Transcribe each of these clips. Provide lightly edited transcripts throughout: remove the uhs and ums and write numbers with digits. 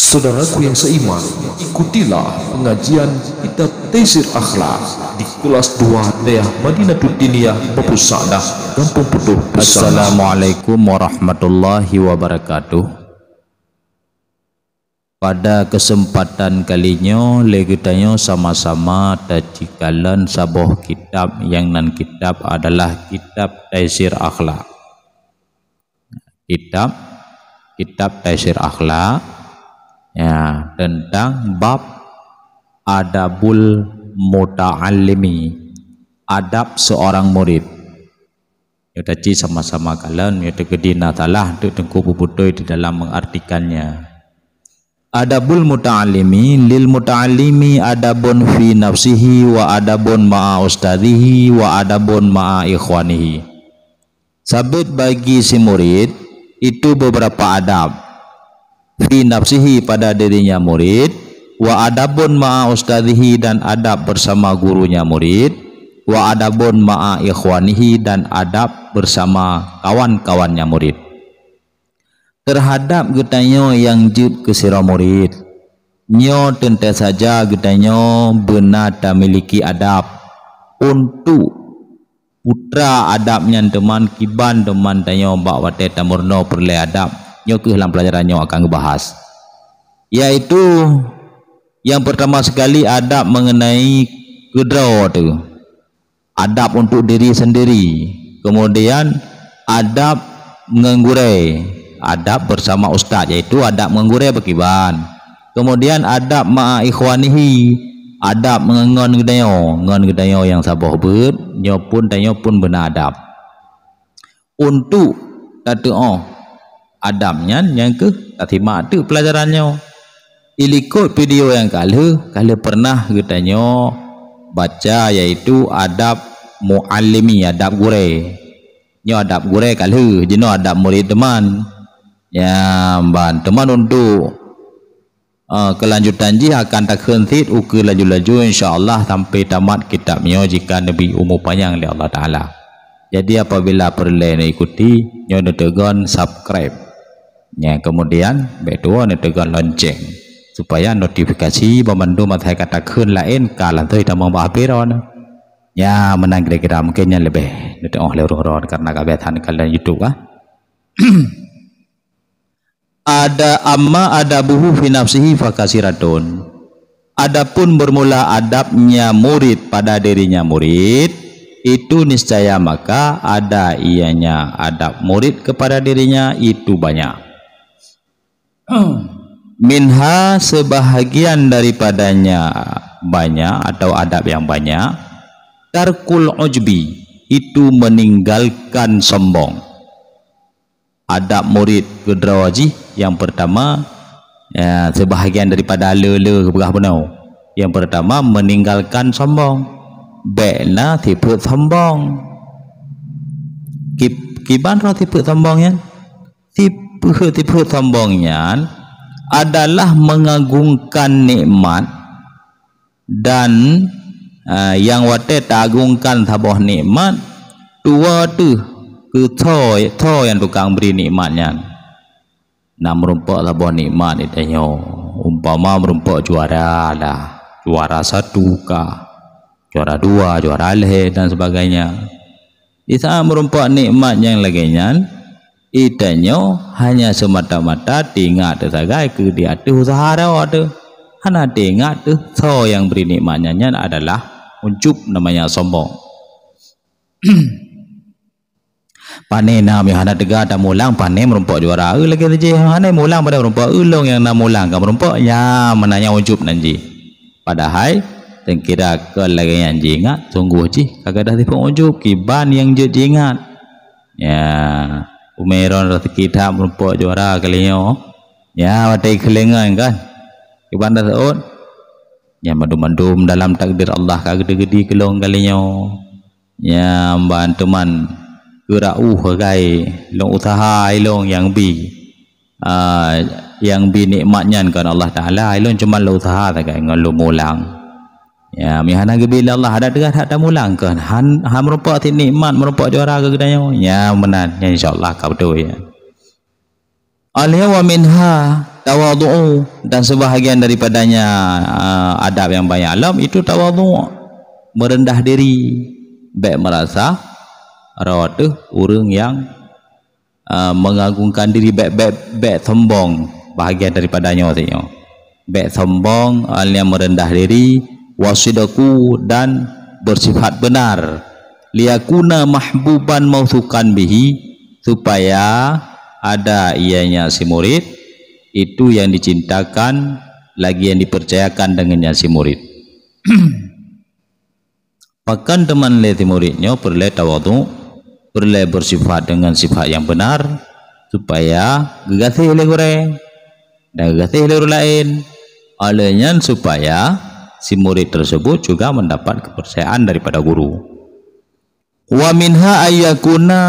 Saudaraku yang seiman, ikutilah pengajian Kitab Taisir Akhlak di kelas 2 Dayah Madinatul Diniyah Bapu Sa'dah, Kampung Putuh. Assalamualaikum warahmatullahi wabarakatuh. Pada kesempatan kalinya kita sama-sama tajikalan sebuah kitab yang nan kitab adalah Kitab Taisir Akhlak. Kitab Taisir Akhlak ya, tentang bab adabul muta'allimi, adab seorang murid. Ya tadi sama-sama kalian ya tegedina talah untuk tengku putoi di dalam mengartikannya. Adabul muta'allimi, lil muta'allimi adabun fi nafsihi wa adabun ma'a ustadhihi wa adabun ma'a ikhwanihi. Sabit bagi si murid itu beberapa adab fi nafsihi pada dirinya murid, wa adabun ma'a ustadhihi dan adab bersama gurunya murid, wa adabun ma'a ikhwanihi dan adab bersama kawan-kawannya murid. Terhadap getanyo yang jud ke sira murid, nyo tentu saja getanyo benar tak miliki adab untuk putra adabnya teman kiban teman tanyo bak wate tamurno perle adab. Nyo ke dalam pelajarannya akan ngebahas, yaitu yang pertama sekali adab mengenai kedra tu, adab untuk diri sendiri, kemudian adab menggure, adab bersama ustaz yaitu adab menggure berkiban, kemudian adab ma'a ikhwanihi, adab mengon gedayo yang sabah ber nyo pun tanyo pun benar adab untuk tatu adabnya yang ke tatima tu pelajarannya. Ilikut video yang kalau pernah getanyo baca yaitu adab muallimi, adab gure. Nyo adab gure kalau jeno adab murid teman. Ya ban teman untuk kelanjutan ji akan tak henti uke laju-laju insyaallah sampai tamat kitabnya jika Nabi umur panjang oleh Allah Taala. Jadi apabila perlu ikuti nyo tegon subscribe. Ya, kemudian bedua netegan lonceng supaya notifikasi memandu matai kata kun lain kalan tu kita membahpiron. Ya menang kira-kira mungkinnya lebih netong leuron karena kebiasaan kalian YouTube ah. Ada buhu fi nafsihi fakasiratun. Adapun bermula adabnya murid pada dirinya murid itu niscaya maka ada ianya adab murid kepada dirinya itu banyak. Minha sebahagian daripadanya banyak atau adab yang banyak. Tarkul ujbi itu meninggalkan sombong. Adab murid kedrawaji yang pertama ya, sebahagian daripada lele keberah benau. Yang pertama meninggalkan sombong. Bena tipe sombong. Kiban roh tipe sombongnya. Tipe sombongnya adalah mengagungkan nikmat dan yang wate tak agungkan taboh nikmat tua tu ke toy yang tukang beri nikmatnya. Nak merumpak taboh nikmat itu umpama merumpak juara lah, juara 1 kah, juara 2, juara leh dan sebagainya. Di saat merumpak nikmat yang lainnya itanyo hanya semata-mata tinggal tersagai ke di atas usaha ada hana tinggal tu so yang beri nikmatnya adalah ujub namanya sombong. Pane na mi hana tega ada mulang pane merumpak juara lagi je hana mulang pada merumpak ulong yang nak mulang ka merumpak ya menanya ujub nanti padahal tengkira ke lagi yang jingat sungguh ji kagak dah tipu ujub kiban yang je jingat ya umeron rezeki tak merumpak juara kalinya ya watai kelengan kan ibadah saud ya mandum-mandum dalam takdir Allah kagede-gede kelong kalinya ya mban teman gerau hagai long usaha ilong yang nikmatnya kan Allah Taala ilong cuma lo usaha tak ngan lo mulang ya mihana gebila Allah ada dekat ada mulang kan han merumpak nikmat merumpak juara ke gedanya ya benar ya insyaallah kau betul ya alaihi wa minha tawadhu, dan sebahagian daripadanya adab yang banyak alam itu tawadhu, merendah diri, baik merasa rawat orang yang mengagungkan diri, baik sombong, bahagian daripadanya artinya baik sombong, yang merendah diri, wasidaku, dan bersifat benar, liyakuna mahbuban mausukan bihi, supaya ada ianya si murid itu yang dicintakan lagi yang dipercayakan dengannya si murid. Bahkan teman leti muridnya perlu tawadhu, perlu bersifat dengan sifat yang benar, supaya gegasih oleh goreng dan gegasih oleh orang lain, olehnya supaya si murid tersebut juga mendapat kepercayaan daripada guru. Wa minha ayyakuna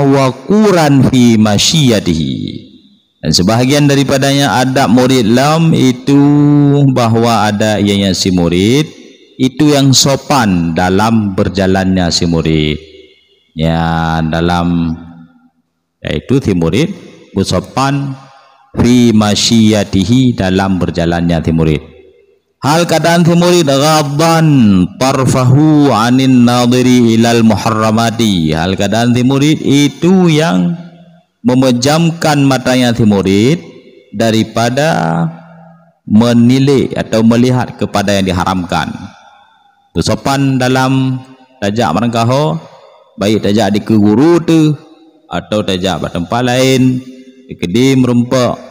waquran fi masyiyatihi, dan sebahagian daripadanya adab murid lam itu bahwa ada ianya si murid itu yang sopan dalam berjalannya si murid, ya, dalam yaitu si murid bersopan fi masyiyatihi, dalam berjalannya si murid. Hal keadaan si murid ghaddan tarfahu anin nadiri ilal muharramati, hal keadaan si murid itu yang memejamkan matanya si murid daripada menilik atau melihat kepada yang diharamkan. Bersopan dalam tajak merengkaho, baik tajak di ke guru tu atau tajak pada tempat lain, di kedai merempak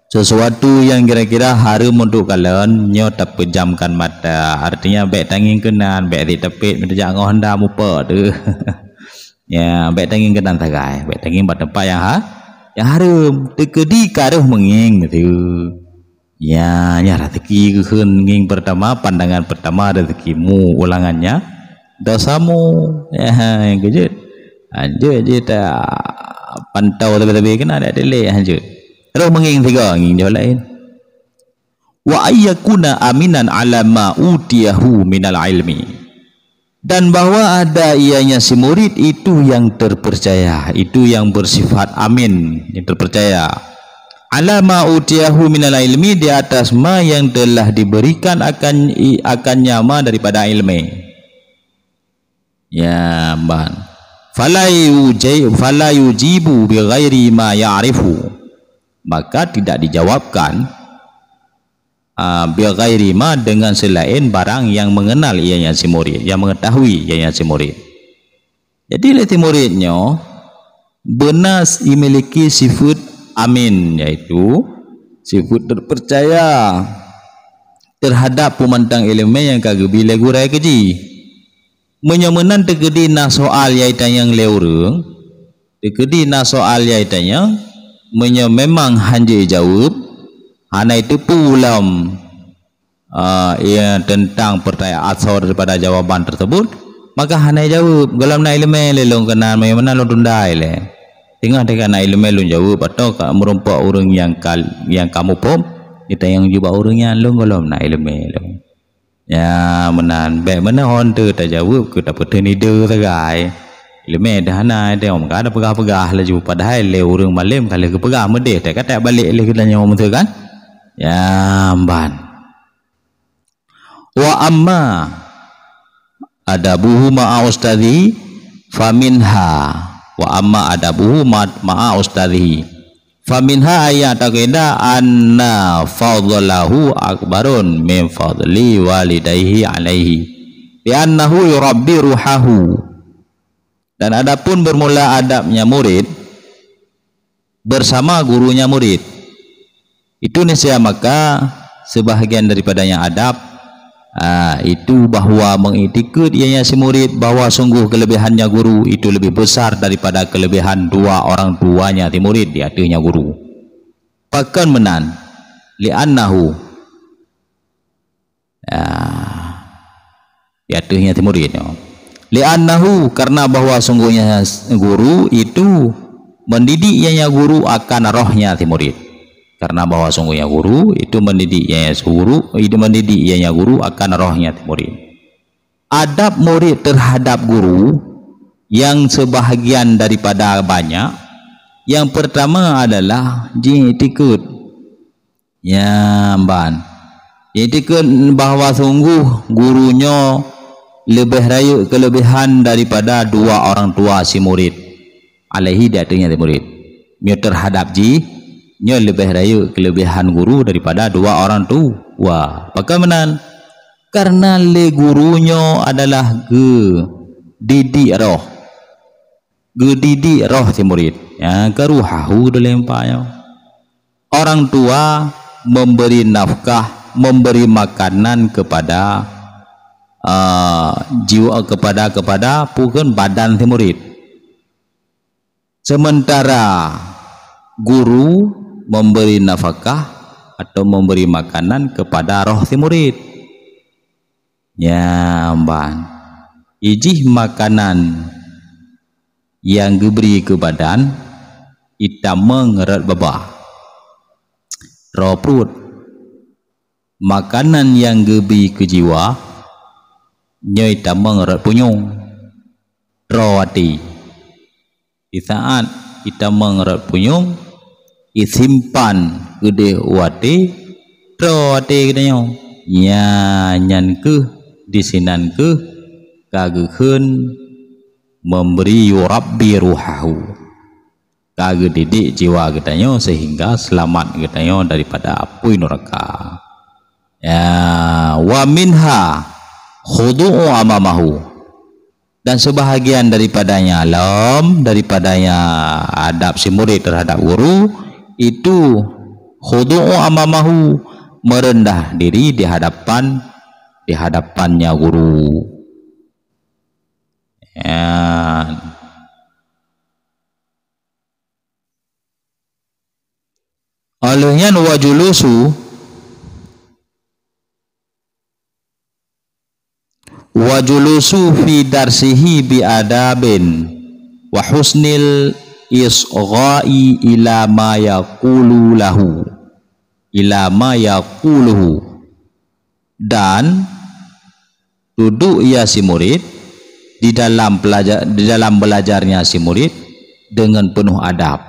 sesuatu yang kira-kira haram untuk kalian, nyo tak pejamkan mata, artinya baik tanging kenan, baik di tepit mentajak ngau hendak mupa tu. Ya, baik tanging kenan tagai, baik tanging pada tempat yang haram, tekedi karuh menging tu. Ya, nya rezeki keun nging pertama, pandangan pertama rezekimu, ulangannya dosamu. Ya, yang kejut. Anjur je tak pantau tapi kena ada delay anjur. Terus menging tiga nging jauh lain. Wa ayyakuna aminan ala ma utiyahu minal ilmi, dan bahwa ada ianya si murid itu yang terpercaya, itu yang bersifat amin, yang terpercaya, ala ma utiyahu minal ilmi, di atas ma yang telah diberikan akannya ma daripada ilmu. Ya, ban fala yujibu bi ghairi ma ya'rifu, maka tidak dijawabkan bi ghairi ma, dengan selain barang yang mengenal ianya si murid, yang mengetahui ianya si murid. Jadi leti muridnya benar memiliki sifat amin, yaitu sifat terpercaya terhadap pemantang ilmu yang kagak bila gurai keji. Menyemenan tegedi na soal yaitan yang leurung, tegedi na soal yaitan yang memang hanya jawab hanya itu pulam ya, tentang pertanyaan asal daripada jawaban tersebut, maka hanya jawab dalam na ilmu lelong kena mana lo tundai le tinggal dengan na ilmu lo jawab, atau merompak orang yang kamu pom kita yang jumpa orangnya lo dalam na ilmu lo. Ya, menan baik mana hon tu tak jawab ke tak petani de sagai ilmu dah na dia orang ada pegah-pegah laju, padahal le orang malam kalau ke pegah medeh tak kata balik le kita nyawa betul kan. Ya, ban wa amma adabuhu ma'a ustadhi faminha, wa amma adabuhu ma'a ustadhi faminha ayat takida anna fadlahu akbarun min fadli walidayhi alaihi li'annahu yurabbi ruhahu, dan adapun bermula adabnya murid bersama gurunya murid itu niscaya maka sebahagian daripadanya adab itu bahwa mengikut ianya si murid bahwa sungguh kelebihannya guru itu lebih besar daripada kelebihan dua orang tuanya si murid di hatinya guru. Bahkan menan li'annahu di hatinya si murid li'annahu, karena bahwa sungguhnya guru itu mendidik ianya guru akan rohnya si murid, karena bahwa sungguhnya guru itu mendidik ianya guru akan rohnya murid. Adab murid terhadap guru yang sebahagian daripada banyak, yang pertama adalah jin tikut Ya ban. Jadi kan bahwa sungguh gurunya lebih raya kelebihan daripada dua orang tua si murid. Alaihi datanya si murid. Nyo terhadap ji, nyo lebih raya kelebihan guru daripada dua orang tua. Bagaimana? Karena le gurunya adalah didik roh. Didik roh si murid. Ya, keruhahu dilempanya. Orang tua memberi nafkah, memberi makanan kepada jiwa kepada bukan badan si murid. Sementara guru memberi nafkah atau memberi makanan kepada roh si murid. Ya, ban. Ijih makanan yang diberi ke badan ita mengerat babah. Roh perut. Makanan yang diberi ke jiwa nyai ita mengerat punyung. Roh hati. Di saat kita mengerat punyung, isimpan gede wate, rote katanya. Ya nyan ke disinan ke kageukeun memberi rabbi ruhahu. Kage didik jiwa katanya sehingga selamat katanya daripada api neraka. Ya wa minha khudu'u amamahu. Dan sebahagian daripadanya adab si murid terhadap guru itu khudu'u amamahu, merendah diri di hadapannya guru. Ya. Olehnya wajulusu fi darsihi bi adabin wa husnil isghai ila ma yaquluhu, dan duduk ia si murid di dalam belajarnya si murid dengan penuh adab.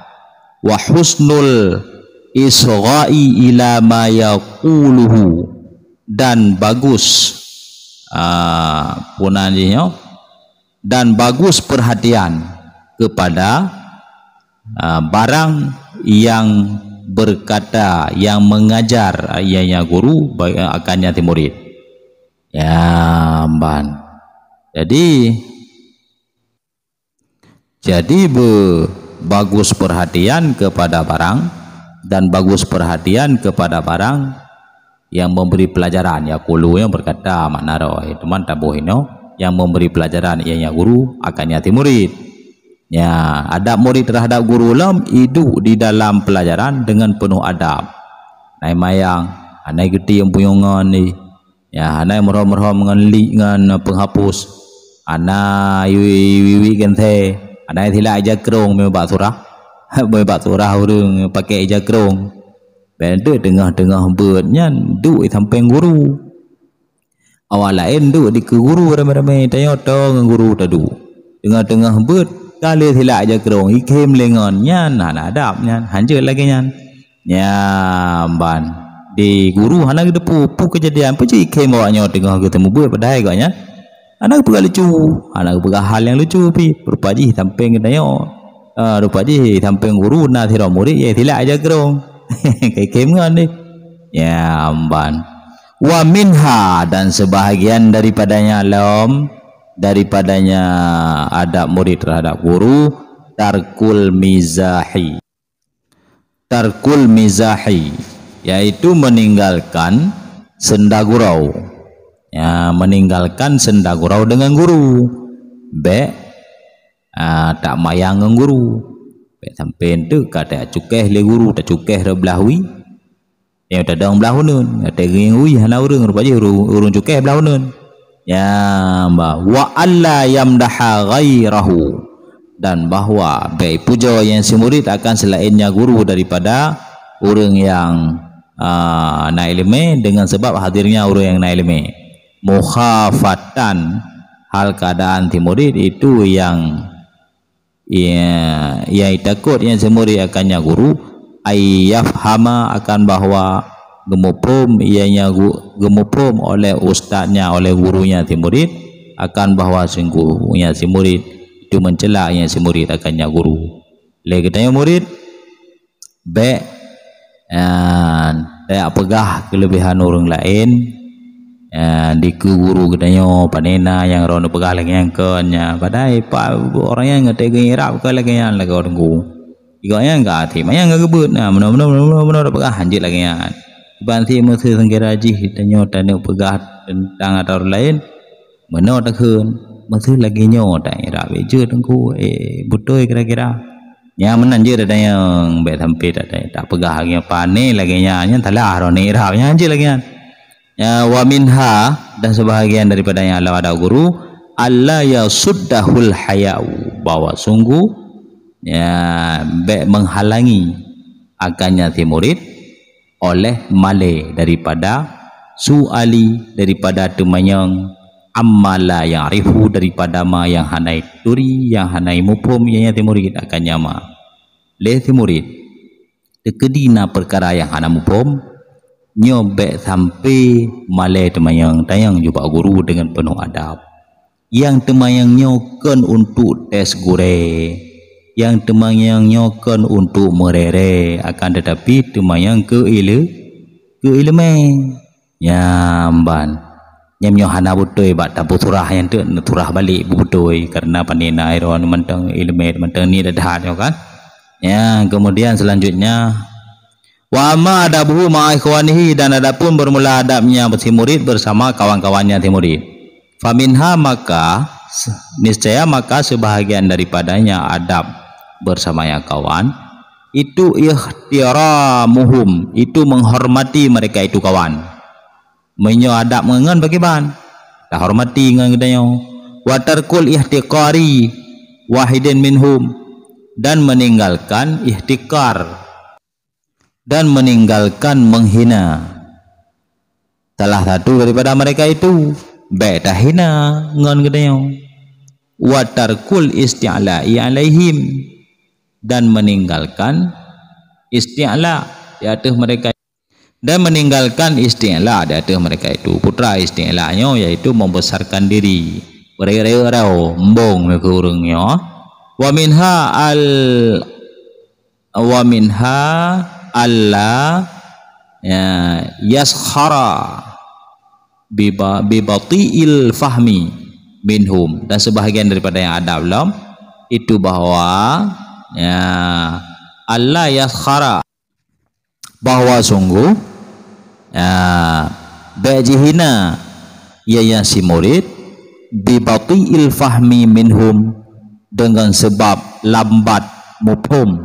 Wa husnul isghai ila ma yaquluhu, dan bagus punannya, dan bagus perhatian kepada barang yang berkata, yang mengajar ianya guru akannya ti murid. Ya ban. Jadi bagus perhatian kepada barang, dan bagus perhatian kepada barang yang memberi pelajaran. Ya kulu yang berkata makna roh teman tabuhino yang memberi pelajaran ianya guru akannya ti murid. Ya, adab murid terhadap guru lam hidup di dalam pelajaran dengan penuh adab. Nai mayang anai gede yang puyungan ni, ya anai merhom ngenli ngan penghapus, anai wiwi gente, anai thila aja kerong membak surah urang pakai aja kerong. Benda tengah-tengah bernya duk samping guru. Awal lain duk di ke guru ramai-ramai tanya tong guru tadu. Tengah-tengah ber kali thila aja kerong ikem lengan nyan ana adab nyan hanjel lagi nyan. Nyamban di guru hana depu kejadian pe ikem bawanya tengah ketemu ber padai gaknya. Anak pegang lucu, anak pegang hal yang lucu pi rupaji samping tanya. Rupaji samping guru na thira murid ye thila aja kerong. Kayak kemengan deh. Ya amban. Wa minha, dan sebahagian daripadanya adab murid terhadap guru, tarkul mizahi, yaitu meninggalkan senda gurau. Ya, meninggalkan senda gurau dengan guru. Tak mayang dengan guru. Sampai tu kata cukeh le guru tak cukeh re belahwi yang tak dang belahu nun kata ngui hana urang rupaji urang cukeh belahu nun. Ya wa alla yamdaha ghairahu, dan bahwa baik puja yang si murid akan selainnya guru daripada orang yang naik ilmu dengan sebab hadirnya orang yang naik ilmu. Mukhafatan, hal keadaan si murid itu yang takut yang semuri akannya guru, ayyafhama, akan bahwa gemupum ianya gemupum oleh ustaznya, oleh gurunya si murid akan bahwa sungguhnya si murid itu mencela yang si murid akannya guru. Lagi katanya murid be tidak pegah kelebihan orang lain di ke guru katanya panena yang orang pegah lagi yang kenya padai orang yang ngerti gaya ke lagi yang lagi orang guru iganya enggak hati yang enggak gebut benar pegah hanjit lagi yang banti mesti senggeraji katanya tanya pegah tentang ada orang lain benar tak kun mesti lagi nyo tanya rapi je tengku betul kira-kira yang menanjir ada yang baik sampai tak pegah lagi pane lagi yang telah roni rahnya anjir lagi ya wa minha dan sebahagian daripada yang Allah ada guru alla yasuddahul hayau bahwa sungguh ya baik menghalangi akannya si murid oleh male daripada suali daripada temayang amala yang arifu daripada ma yang hanai turi yang hanai mupum yang si murid akan nyama le si murid dekedina perkara yang hana mupum nyobek sampai male temayang tayang jumpa guru dengan penuh adab yang temayang nyokan untuk tes gure yang temayang nyokan untuk merere akan tetapi temayang ke ilmu nyamban nyamnyo hana butoi bak tabu turah yang tu turah balik butoi karena panina iron mentang ilmu mentang ni dah kan ya. Kemudian selanjutnya wa ma adabuhu ma ikhwanihi dan adapun bermula adabnya si murid bersama kawan-kawannya si murid faminha maka niscaya maka sebahagian daripadanya adab bersama yang kawan itu ihtiramuhum itu menghormati mereka itu kawan menyo adab mengen bagi ban dah hormati ngan gedanya wa tarkul ihtiqari wahidin minhum dan meninggalkan ihtikar dan meninggalkan menghina salah satu daripada mereka itu baik dah hina ngan gedanya wa tarkul isti'la'i alaihim dan meninggalkan isti'la di atas mereka dan meninggalkan isti'la di atas mereka itu putra isti'lanya yaitu membesarkan diri beraya-raya embong mereka orangnya wa minha alla ya yaskhara bibati'il fahmi minhum dan sebahagian daripada yang ada belum itu bahwa ya alla yaskhara bahwa sungguh bajihina ia si murid bibati'il fahmi minhum dengan sebab lambat mufhum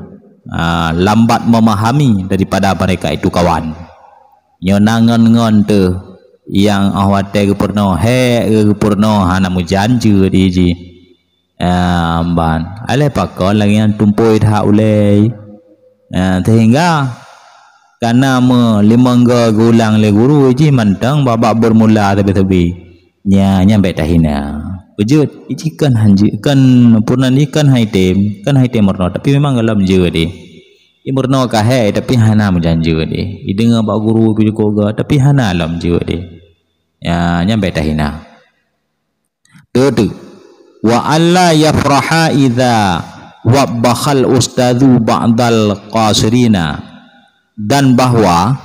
lambat memahami daripada mereka itu kawan nyonangan ngon tu yang awate ke purno ke purno hana mujanju diji ban ale pakon lagi yang tumpoi dah ulai sehingga karena melimangga gulang le guru ji mantang babak bermula tebi-tebi nya baik tahina wujud ikan hanji kan purnan ikan haitem merno tapi memang dalam je deh imurno kahe tapi hana menjanji deh idenga bak guru bijoga tapi hana dalam je deh ya baik tahina tu wa alla yafraha idza wabbakhal ustadzu ba'dal qasirina dan bahwa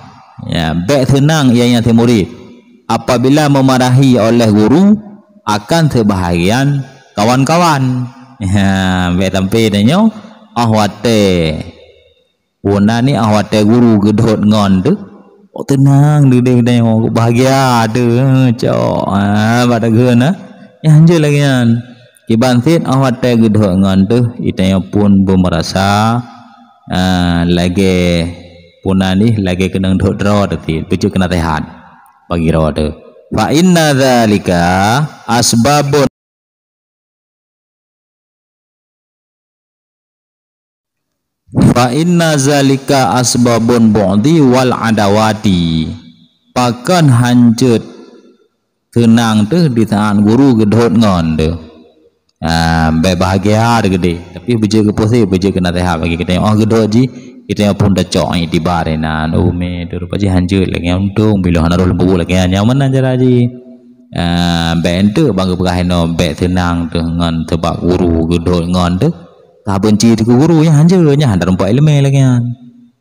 ya baik senang ianya si murid apabila memarahi oleh guru akan sebahagian kawan-kawan baik sampai danyo ahwate puna ni ahwate guru gedhot ngon tu tenang deh danyo bahagia tu cok pada geuna ya hanje lagi kan kibansit ahwate gedhot ngon tu itanya pun bermerasa lagi puna ni lagi kena dok draw tadi bejuk kena tehat bagi raw tu fa inna dzalika asbabun bu'di wal adawati pakan hancut tenang tu di tangan guru gedhot ngon tu baik bahagia gede tapi bejuk ke posisi bejuk kena tehat bagi kita gedhot ji kita pun dah cok di barenan me dur paji hanjut lagi untung bila hana rol lembu lagi nyaman aja lagi bentuk bangga berahino bet tenang dengan tebak guru gedol ngon tu tak benci tu guru yang hanjurnya ada empat elemen lagi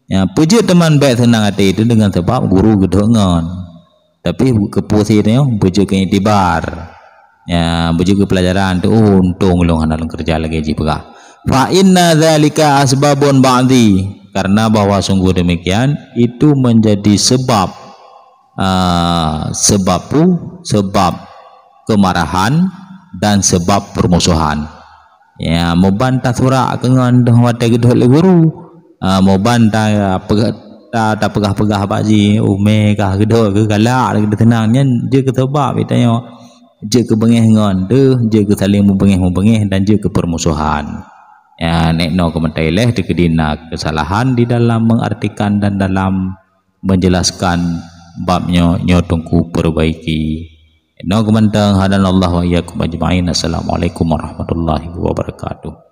ya puji teman bet tenang hati itu dengan sebab guru gedol ngon tapi kepusinya puji ke itibar ya puji ke pelajaran tu untung long hana kerja lagi jipga fa inna dzalika asbabun ba'di karena bahwa sungguh demikian itu menjadi sebab sebab kemarahan dan sebab permusuhan ya membantah surah kengan dengan gedol guru membantah tak pegah-pegah baji ume kah gedol ke galak ke tenangnya je ke sebab itanya je ke bengeh ngon deh je ke saling membengeh dan je ke permusuhan ya nekno komentai leh dikedina kesalahan di dalam mengartikan dan dalam menjelaskan babnya nyotongku perbaiki no komentar hadanallahu wa iyyakum ajma'in. Assalamualaikum warahmatullahi wabarakatuh.